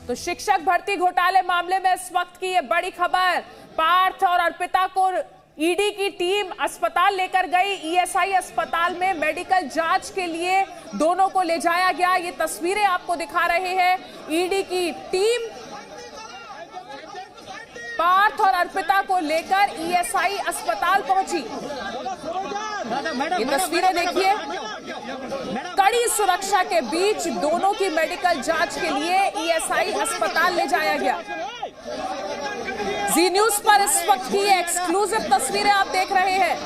तो शिक्षक भर्ती घोटाले मामले में इस वक्त की ये बड़ी खबर, पार्थ और अर्पिता को ईडी की टीम अस्पताल लेकर गई। ईएसआई अस्पताल में मेडिकल जांच के लिए दोनों को ले जाया गया। ये तस्वीरें आपको दिखा रहे हैं। ईडी की टीम पार्थ और अर्पिता को लेकर ईएसआई अस्पताल पहुंची। ये तस्वीरें देखिए, कड़ी सुरक्षा के बीच दोनों की मेडिकल जांच के लिए ईएसआई अस्पताल ले जाया गया। जी न्यूज पर इस वक्त की एक्सक्लूसिव तस्वीरें आप देख रहे हैं।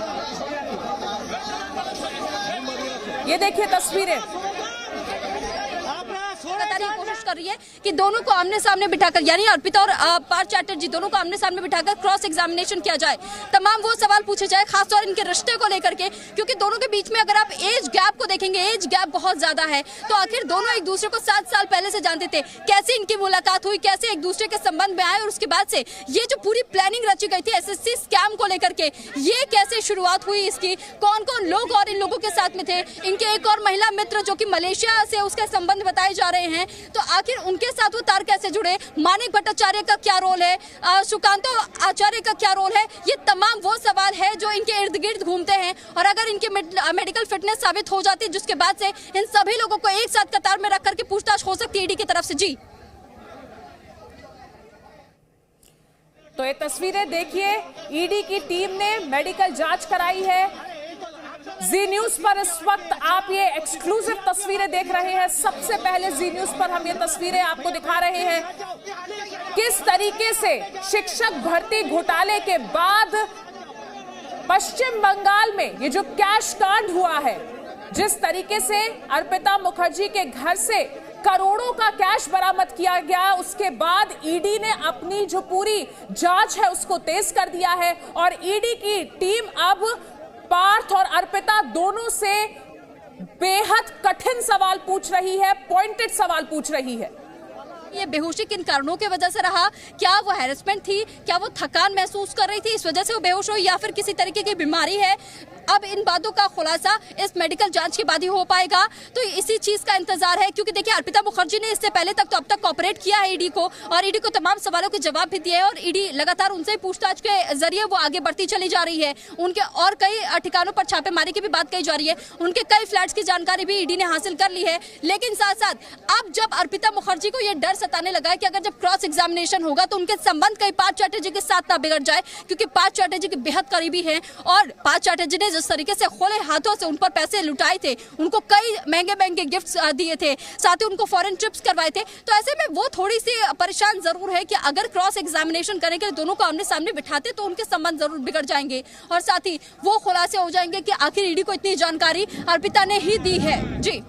ये देखिए तस्वीरें। कोशिश कर रही है कि दोनों को आमने सामने बिठाकर, यानी अर्पिता और पार्थ चैटर्जी दोनों को आमने सामने बिठाकर क्रॉस एग्जामिनेशन किया जाए, तमाम वो सवाल पूछे जाए, खासतौर इनके रिश्ते को लेकर के, क्योंकि दोनों के बीच में अगर आप एज गैप को देखेंगे, एज गैप बहुत ज्यादा है। तो आखिर दोनों एक दूसरे को 7 साल पहले से जानते थे, कैसे इनकी मुलाकात हुई, कैसे एक दूसरे के संबंध में आए, और उसके बाद से ये जो पूरी प्लानिंग रची गई थी एसएससी स्कैम को लेकर के, ये कैसे शुरुआत हुई इसकी, कौन कौन लोग और इन लोगों के साथ में थे, इनके एक और महिला मित्र जो कि मलेशिया से उसके संबंध बताए जा रहे हैं, तो आखिर उनके साथ वो तार कैसे जुड़े, मानिक भट्टाचार्य का क्या रोल है, सुकांतो आचार्य का क्या रोल है, ये तमाम वो सवाल है जो इनके इर्द गिर्द घूमते हैं। और अगर इनके मेडिकल फिटनेस साबित हो जाती है, जिसके बाद से इन सभी लोगों को एक साथ कतार में रख करके पूछताछ हो सकती है ईडी की तरफ से। जी तो ये तस्वीरें देखिए, ईडी की टीम ने मेडिकल जांच कराई है। जी न्यूज पर इस वक्त आप ये एक्सक्लूसिव तस्वीरें देख रहे हैं। सबसे पहले जी न्यूज पर हम ये तस्वीरें आपको दिखा रहे हैं, किस तरीके से शिक्षक भर्ती घोटाले के बाद पश्चिम बंगाल में ये जो कैश कांड हुआ है, जिस तरीके से अर्पिता मुखर्जी के घर से करोड़ों का कैश बरामद किया गया, उसके बाद ईडी ने अपनी जो पूरी जांच है उसको तेज कर दिया है। और ईडी की टीम अब पार्थ और अर्पिता दोनों से बेहद कठिन सवाल पूछ रही है, पॉइंटेड सवाल पूछ रही है। ये बेहोशी किन कारणों की वजह से रहा, क्या वो हैरेसमेंट थी, क्या वो थकान महसूस कर रही थी इस वजह से वो बेहोश हुई, या फिर किसी तरीके की बीमारी है, अब इन बातों का खुलासा इस मेडिकल जांच के बाद ही हो पाएगा। तो इसी चीज का इंतजार है, क्योंकि देखिए अर्पिता मुखर्जी ने इससे पहले तक तो अब तक कोऑपरेट किया है ईडी को, और ईडी को तमाम सवालों के जवाब भी दिए हैं, और ईडी लगातार उनसे पूछताछ के जरिए वो आगे बढ़ती चली जा रही है। उनके और कई ठिकानों पर छापेमारी की भी बात कही जा रही है, उनके कई फ्लैट्स की जानकारी भी ईडी ने हासिल कर ली है। लेकिन साथ साथ अब जब अर्पिता मुखर्जी को यह डर सताने लगा है कि अगर जब क्रॉस एग्जामिनेशन होगा तो उनके संबंध कहीं पार्थ चैटर्जी के साथ ना बिगड़ जाए, क्योंकि पार्थ चैटर्जी के बेहद करीबी हैं, और पार्थ चैटर्जी ने जिस तरीके से खोले हाथों से उन पर पैसे लुटाए थे, उनको कई महंगे महंगे गिफ्ट्स दिए थे, साथ ही उनको फॉरेन ट्रिप्स करवाए थे, तो ऐसे में वो थोड़ी सी परेशान जरूर है कि अगर क्रॉस एग्जामिनेशन करने के लिए दोनों को आमने सामने बिठाते तो उनके संबंध जरूर बिगड़ जाएंगे, और साथ ही वो खुलासे हो जाएंगे कि आखिर ईडी को इतनी जानकारी अर्पिता ने ही दी है। जी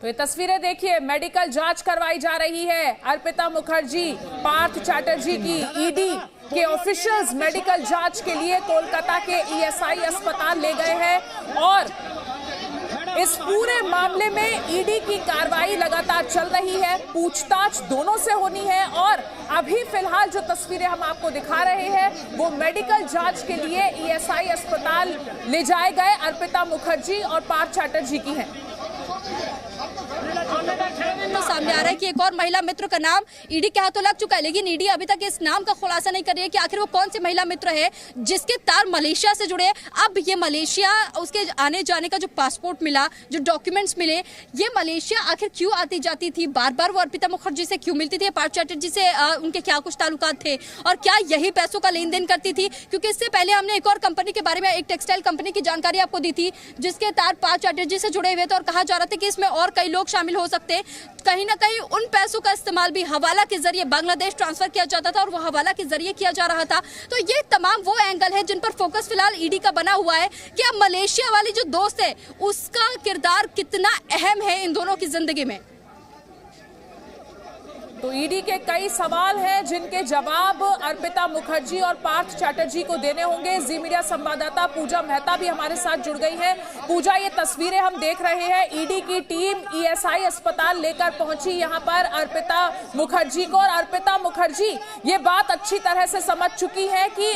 तो ये तस्वीरें देखिए, मेडिकल जांच करवाई जा रही है। अर्पिता मुखर्जी, पार्थ चैटर्जी की ईडी के ऑफिशियल्स मेडिकल जांच के लिए कोलकाता के ईएसआई अस्पताल ले गए हैं, और इस पूरे मामले में ईडी की कार्रवाई लगातार चल रही है। पूछताछ दोनों से होनी है, और अभी फिलहाल जो तस्वीरें हम आपको दिखा रहे हैं वो मेडिकल जांच के लिए ईएसआई अस्पताल ले जाए गए अर्पिता मुखर्जी और पार्थ चैटर्जी की हैं। तो सामने आ रहा है कि एक और महिला मित्र का नाम ईडी के हाथों लग चुका है, लेकिन ईडी अभी तक इस नाम का खुलासा नहीं कर रही है कि आखिर वो कौन सी महिला मित्र है जिसके तार मलेशिया से जुड़े हैं। अब ये मलेशिया, उसके आने जाने का जो पासपोर्ट मिला, जो डॉक्यूमेंट्स मिले, ये मलेशिया आखिर क्यों आती जाती थी, बार बार वो अर्पिता मुखर्जी से क्यों मिलती थी, पार्थ चैटर्जी से उनके क्या कुछ ताल्लुकात थे, और क्या यही पैसों का लेन देन करती थी, क्योंकि इससे पहले हमने एक और कंपनी के बारे में, एक टेक्सटाइल कंपनी की जानकारी आपको दी थी जिसके तार पार्थ चैटर्जी से जुड़े हुए थे, और कहा जा रहा था कि इसमें और कई लोग शामिल हो सकते हैं। कहीं ना कहीं उन पैसों का इस्तेमाल भी हवाला के जरिए बांग्लादेश ट्रांसफर किया जाता था, और वो हवाला के जरिए किया जा रहा था। तो ये तमाम वो एंगल है जिन पर फोकस फिलहाल ईडी का बना हुआ है कि अब मलेशिया वाली जो दोस्त है उसका किरदार कितना अहम है इन दोनों की जिंदगी में। तो ईडी के कई सवाल हैं जिनके जवाब अर्पिता मुखर्जी और पार्थ चैटर्जी को देने होंगे। जी मीडिया संवाददाता पूजा मेहता भी हमारे साथ जुड़ गई है। पूजा, ये तस्वीरें हम देख रहे हैं, ईडी की टीम ईएसआई अस्पताल लेकर पहुंची यहां पर अर्पिता मुखर्जी को, और अर्पिता मुखर्जी ये बात अच्छी तरह से समझ चुकी है कि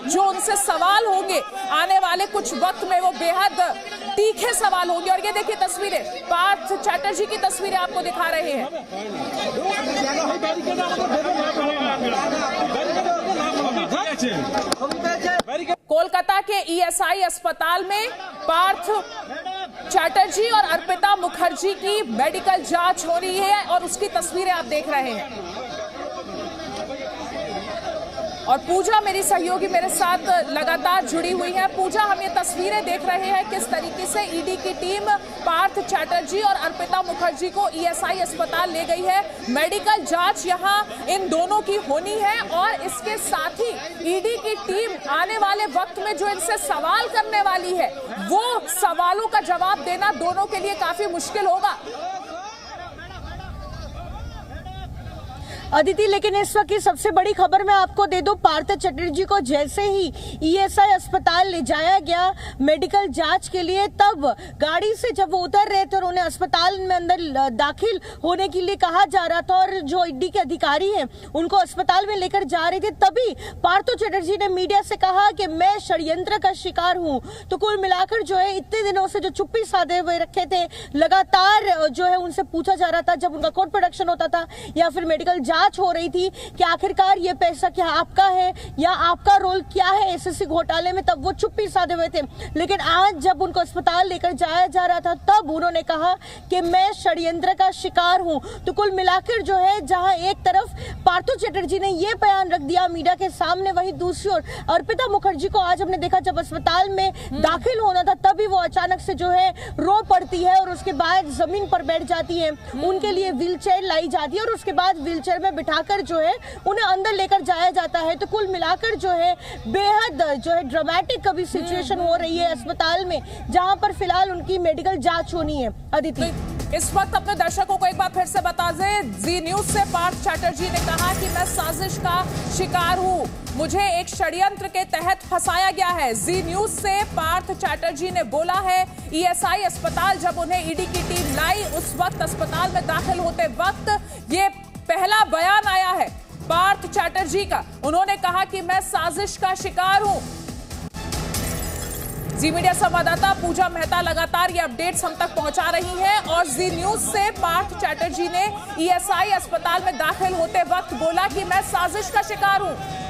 जो उनसे सवाल होंगे आने वाले कुछ वक्त में वो बेहद तीखे सवाल होंगे। और ये देखिए तस्वीरें, पार्थ चैटर्जी की तस्वीरें आपको दिखा रहे हैं। कोलकाता के ईएसआई अस्पताल में पार्थ चैटर्जी और अर्पिता मुखर्जी की मेडिकल जांच हो रही है और उसकी तस्वीरें आप देख रहे हैं। और पूजा मेरी सहयोगी मेरे साथ लगातार जुड़ी हुई है। पूजा, हम ये तस्वीरें देख रहे हैं किस तरीके से ईडी की टीम पार्थ चैटर्जी और अर्पिता मुखर्जी को ईएसआई अस्पताल ले गई है। मेडिकल जांच यहां इन दोनों की होनी है और इसके साथ ही ईडी की टीम आने वाले वक्त में जो इनसे सवाल करने वाली है वो सवालों का जवाब देना दोनों के लिए काफी मुश्किल होगा। अदिति, लेकिन इस वक्त की सबसे बड़ी खबर मैं आपको दे दूं, पार्थ चैटर्जी को जैसे ही ईएसआई अस्पताल ले जाया गया मेडिकल जांच के लिए, तब गाड़ी से जब वो उतर रहे थे और उन्हें अस्पताल में अंदर दाखिल होने के लिए कहा जा रहा था और जो ईडी के अधिकारी हैं उनको अस्पताल में लेकर जा रहे थे, तभी पार्थ चैटर्जी ने मीडिया से कहा कि मैं षड्यंत्र का शिकार हूं। तो कुल मिलाकर जो है इतने दिनों से जो चुप्पी साधे हुए रखे थे, लगातार जो है उनसे पूछा जा रहा था जब उनका कोर्ट प्रोडक्शन होता था या फिर मेडिकल जांच हो रही थी कि आखिरकार ये पैसा क्या आपका है या आपका रोल क्या है एसएससी घोटाले में, तब वो चुप्पी साधे हुए थे। लेकिन आज जब उनको अस्पताल लेकर जाया जा रहा था तब उन्होंने कहा कि मैं षड्यंत्र का शिकार हूं। तो कुल मिलाकर जो है जहां एक तरफ पार्थ चैटर्जी ने ये बयान रख दिया मीडिया के सामने, वहीं दूसरी ओर अर्पिता मुखर्जी को आज हमने देखा जब अस्पताल में दाखिल होना था तभी वो अचानक से जो है रो पड़ती है और उसके बाद जमीन पर बैठ जाती है। उनके लिए व्हील चेयर लाई जाती है और उसके बाद व्हील चेयर में बिठाकर जो है उन्हें अंदर लेकर जाया जाता है। तो कुल मिलाकर जो है बेहद जो है ड्रामेटिक अभी सिचुएशन हो रही है अस्पताल में, जहां पर फिलहाल उनकी मेडिकल जांच होनी है। अदिति, इस वक्त अपने दर्शकों को एक बार फिर से बता दें, जी न्यूज से पार्थ चैटर्जी ने कहा कि मैं साजिश का शिकार हूं, मुझे एक षड्यंत्र के तहत फंसाया गया है। जी न्यूज से पार्थ चैटर्जी ने बोला है ईएसआई अस्पताल जब उन्हें ईडी की टीम लाई उस वक्त अस्पताल में दाखिल होते वक्त ये पहला बयान आया है पार्थ चैटर्जी का। उन्होंने कहा कि मैं साजिश का शिकार हूं। जी मीडिया संवाददाता पूजा मेहता लगातार ये अपडेट्स हम तक पहुंचा रही हैं और जी न्यूज से पार्थ चैटर्जी ने ईएसआई अस्पताल में दाखिल होते वक्त बोला कि मैं साजिश का शिकार हूं।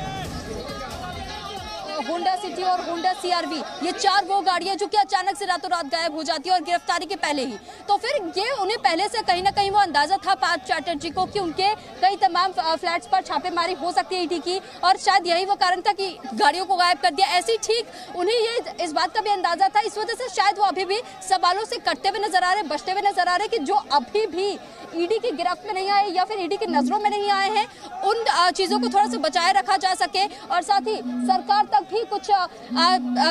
होंडा सिटी और होंडा सीआरवी, ये चार वो गाड़ियां जो कि अचानक से रातों रात गायब हो जाती है और गिरफ्तारी के पहले ही, तो फिर ये उन्हें पहले से कहीं ना कहीं वो अंदाजा था पार्थ चैटर्जी को कि उनके कई तमाम फ्लैट्स पर छापेमारी हो सकती है ईडी की, और शायद यही वो कारण था कि गाड़ियों को गायब कर दिया। ऐसे ही ठीक उन्हें ये इस बात का भी अंदाजा था, इस वजह से शायद वो अभी भी सवालों से कटते हुए नजर आ रहे, बचते हुए नजर आ रहे कि जो अभी भी ईडी की गिरफ्त में नहीं आए या फिर ईडी की नजरों में नहीं आए हैं उन चीजों को थोड़ा सा बचाए रखा जा सके और साथ ही सरकार तक भी कुछ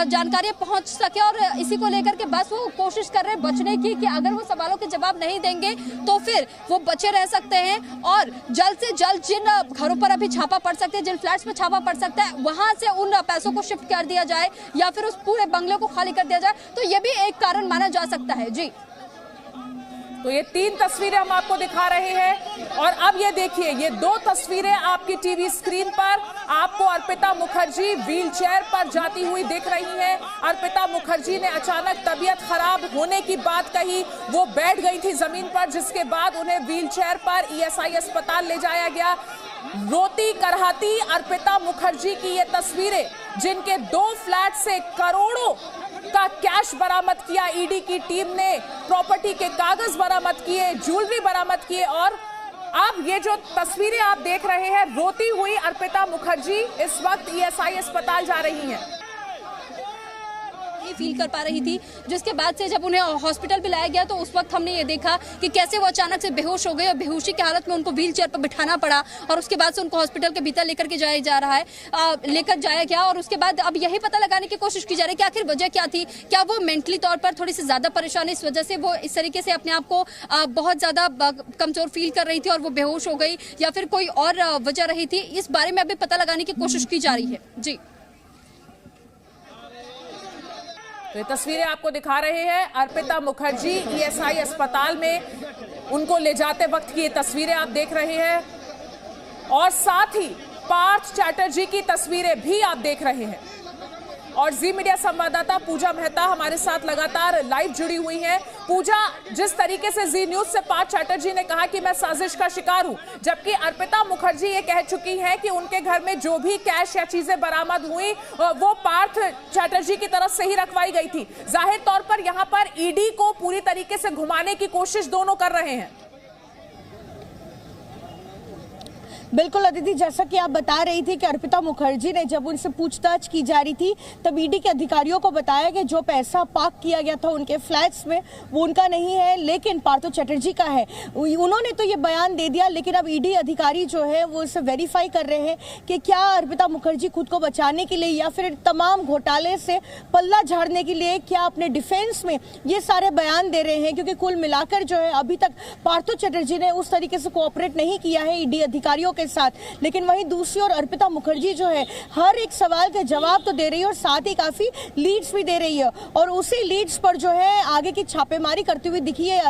जानकारियां पहुंच सके। और इसी को लेकर के बस वो कोशिश कर रहे हैं बचने की कि अगर वो सवालों के जवाब नहीं देंगे तो फिर वो बचे रह सकते हैं और जल्द से जल्द जिन घरों पर अभी छापा पड़ सकते हैं, जिन फ्लैट्स में छापा पड़ सकता है, वहां से उन पैसों को शिफ्ट कर दिया जाए या फिर उस पूरे बंगले को खाली कर दिया जाए। तो ये भी एक कारण माना जा सकता है। जी, तो ये तीन तस्वीरें हम आपको दिखा रहे हैं और अब ये देखिए, ये दो तस्वीरें आपकी टीवी स्क्रीन पर आपको अर्पिता मुखर्जी व्हील चेयर पर जाती हुई दिख रही हैं। अर्पिता मुखर्जी ने अचानक तबीयत खराब होने की बात कही, वो बैठ गई थी जमीन पर, जिसके बाद उन्हें व्हील चेयर पर ईएसआई अस्पताल ले जाया गया। रोती करहाती अर्पिता मुखर्जी की ये तस्वीरें, जिनके 2 फ्लैट से करोड़ों का कैश बरामद किया ईडी की टीम ने, प्रॉपर्टी के कागज बरामद किए, ज्वेलरी बरामद किए और अब ये जो तस्वीरें आप देख रहे हैं, रोती हुई अर्पिता मुखर्जी इस वक्त ईएसआई अस्पताल जा रही हैं। फील कर पा रही थी, जिसके बाद से जब उन्हें हॉस्पिटल भी लाया गया तो उस वक्त हमने ये देखा कि कैसे वो अचानक से बेहोश हो गए और बेहोशी की हालत में उनको व्हील चेयर पर बिठाना पड़ा और उसके बाद से उनको हॉस्पिटल के भीतर लेकर जाया गया और उसके बाद अब यही पता लगाने की कोशिश की जा रही है कि आखिर वजह क्या थी। क्या वो मेंटली तौर पर थोड़ी सी ज्यादा परेशान है, इस वजह से वो इस तरीके से अपने आप को बहुत ज्यादा कमजोर फील कर रही थी और वो बेहोश हो गई, या फिर कोई और वजह रही थी, इस बारे में अभी पता लगाने की कोशिश की जा रही है। जी, तो ये तस्वीरें आपको दिखा रहे हैं अर्पिता मुखर्जी ईएसआई अस्पताल में, उनको ले जाते वक्त की ये तस्वीरें आप देख रहे हैं और साथ ही पार्थ चैटर्जी की तस्वीरें भी आप देख रहे हैं। और जी मीडिया संवाददाता पूजा मेहता हमारे साथ लगातार लाइव जुड़ी हुई हैं। पूजा, जिस तरीके से जी न्यूज से पार्थ चैटर्जी ने कहा कि मैं साजिश का शिकार हूं, जबकि अर्पिता मुखर्जी ये कह चुकी हैं कि उनके घर में जो भी कैश या चीजें बरामद हुई वो पार्थ चैटर्जी की तरफ से ही रखवाई गई थी। जाहिर तौर पर यहां पर ईडी को पूरी तरीके से घुमाने की कोशिश दोनों कर रहे हैं। बिल्कुल अदिति, जैसा कि आप बता रही थी कि अर्पिता मुखर्जी ने जब उनसे पूछताछ की जा रही थी तब ईडी के अधिकारियों को बताया कि जो पैसा पार्क किया गया था उनके फ्लैट्स में वो उनका नहीं है, लेकिन पार्थ चैटर्जी का है। उन्होंने तो ये बयान दे दिया, लेकिन अब ईडी अधिकारी जो है वो इसे वेरीफाई कर रहे हैं कि क्या अर्पिता मुखर्जी खुद को बचाने के लिए या फिर तमाम घोटाले से पल्ला झाड़ने के लिए क्या अपने डिफेंस में ये सारे बयान दे रहे हैं, क्योंकि कुल मिलाकर जो है अभी तक पार्थ चैटर्जी ने उस तरीके से कोऑपरेट नहीं किया है ईडी अधिकारियों के साथ। लेकिन वहीं दूसरी ओर अर्पिता मुखर्जी जो है हर एक सवाल के जवाब तो दे रही है और साथ ही काफी लीड्स भी दे रही है, और उसी लीड्स पर जो है आगे की छापेमारी करती हुई दिखी है।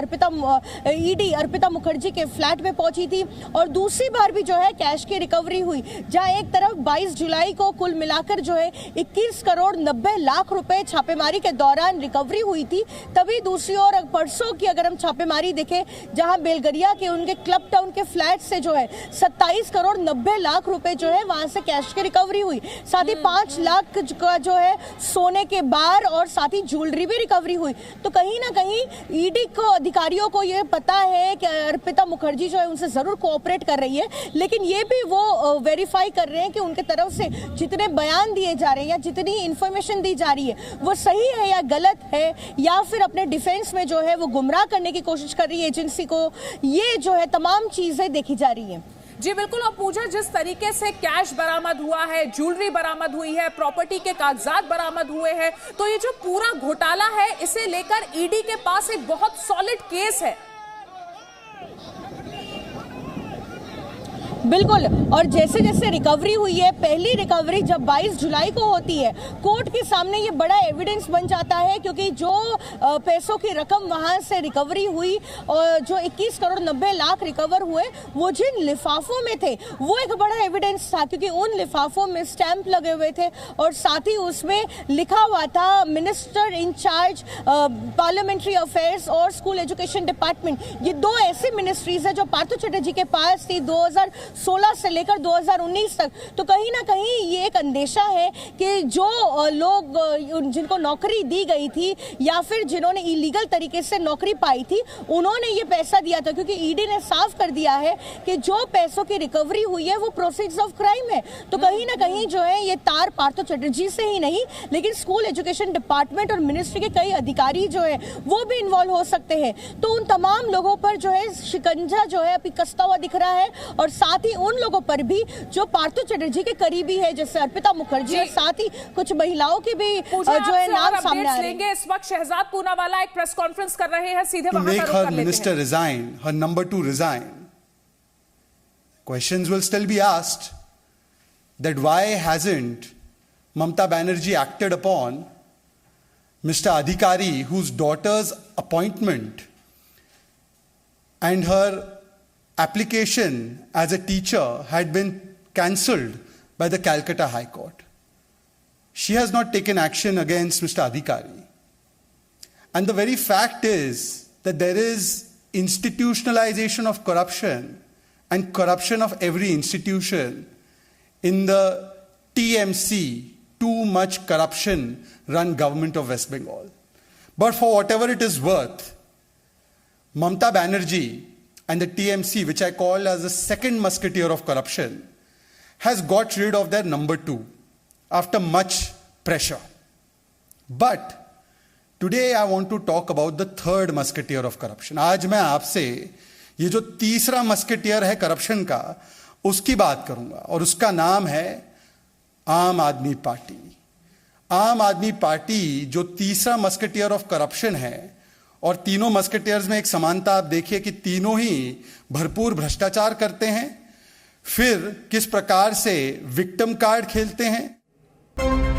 ईडी अर्पिता मुखर्जी के फ्लैट में पहुंची थी और दूसरी बार भी जो है कैश की रिकवरी हुई, जहां एक तरफ 22 जुलाई को कुल मिलाकर जो है 21 करोड़ 90 लाख रुपए छापेमारी के दौरान रिकवरी हुई थी। तभी दूसरी ओर परसों की अगर हम छापेमारी देखें, जहां बेलगरिया के उनके क्लब टाउन के फ्लैट से जो है 27 करोड़ 90 लाख रुपए जो है वहां से कैश की रिकवरी हुई। साथ ही 5 लाख का जो है सोने के बार और साथ ही ज्वेलरी भी रिकवरी हुई। तो कहीं ना कहीं ईडी को अधिकारियों को ये पता है कि अर्पिता मुखर्जी जो है उनसे जरूर कोऑपरेट कर रही है, लेकिन ये भी वो वेरीफाई कर रहे हैं कि उनके तरफ से जितने बयान दिए जा रहे हैं या जितनी इंफॉर्मेशन दी जा रही है वो सही है या गलत है, या फिर अपने डिफेंस में जो है वो गुमराह करने की कोशिश कर रही है एजेंसी को। ये जो है तमाम चीजें देखी जा रही है। जी बिल्कुल। और पूजा, जिस तरीके से कैश बरामद हुआ है, ज्वेलरी बरामद हुई है, प्रॉपर्टी के कागजात बरामद हुए हैं, तो ये जो पूरा घोटाला है इसे लेकर ईडी के पास एक बहुत सॉलिड केस है। बिल्कुल, और जैसे जैसे रिकवरी हुई है, पहली रिकवरी जब 22 जुलाई को होती है कोर्ट के सामने ये बड़ा एविडेंस बन जाता है, क्योंकि जो पैसों की रकम वहां से रिकवरी हुई और जो 21 करोड़ 90 लाख रिकवर हुए वो जिन लिफाफों में थे वो एक बड़ा एविडेंस था, क्योंकि उन लिफाफों में स्टैंप लगे हुए थे और साथ ही उसमें लिखा हुआ था मिनिस्टर इंचार्ज पार्लियामेंट्री अफेयर्स और स्कूल एजुकेशन डिपार्टमेंट। ये दो ऐसी मिनिस्ट्रीज है जो पार्थ चैटर्जी के पास थी 2016 से लेकर 2019 तक। तो कहीं ना कहीं ये एक अंदेशा है कि जो लोग जिनको नौकरी दी गई थी या फिर जिन्होंने इलीगल तरीके से नौकरी पाई थी उन्होंने ये पैसा दिया था, क्योंकि ईडी ने साफ कर दिया है कि जो पैसों की रिकवरी हुई है वो प्रोसीड्स ऑफ क्राइम है। तो कहीं ना कहीं जो है ये तार पार्थ चैटर्जी से ही नहीं, लेकिन स्कूल एजुकेशन डिपार्टमेंट और मिनिस्ट्री के कई अधिकारी जो है वो भी इन्वॉल्व हो सकते हैं। तो उन तमाम लोगों पर जो है शिकंजा जो है अभी कसता हुआ दिख रहा है, और साथ ही उन लोगों पर भी जो पार्थ चैटर्जी के करीबी है, जैसे अर्पिता मुखर्जी, और साथ ही कुछ महिलाओं के भी जो है नाम सामने आ रहे हैं। इस वक्त शहजाद पूनावाला एक प्रेस कॉन्फ्रेंस कर रहे हैं, सीधे वहां पर कर लेते हैं। resign, her number 2 resign. Questions will still be asked that why hasn't Mamata Banerjee acted upon Mr. Adhikari, whose daughter's appointment and her application as a teacher had been cancelled by the Calcutta High Court. She has not taken action against Mr. Adhikari. And the very fact is that there is institutionalization of corruption and corruption of every institution in the TMC, too much corruption run government of West Bengal. But for whatever it is worth, Mamata Banerjee and the TMC, which I call as the second musketeer of corruption, has got rid of their number 2 after much pressure. But today I want to talk about the third musketeer of corruption. आज मैं आपसे ये जो तीसरा musketeer है corruption का उसकी बात करूंगा, और उसका नाम है आम आदमी पार्टी। आम आदमी पार्टी जो तीसरा मस्केटियर ऑफ करप्शन है, और तीनों मस्केटियर्स में एक समानता आप देखिए कि तीनों ही भरपूर भ्रष्टाचार करते हैं, फिर किस प्रकार से विक्टिम कार्ड खेलते हैं।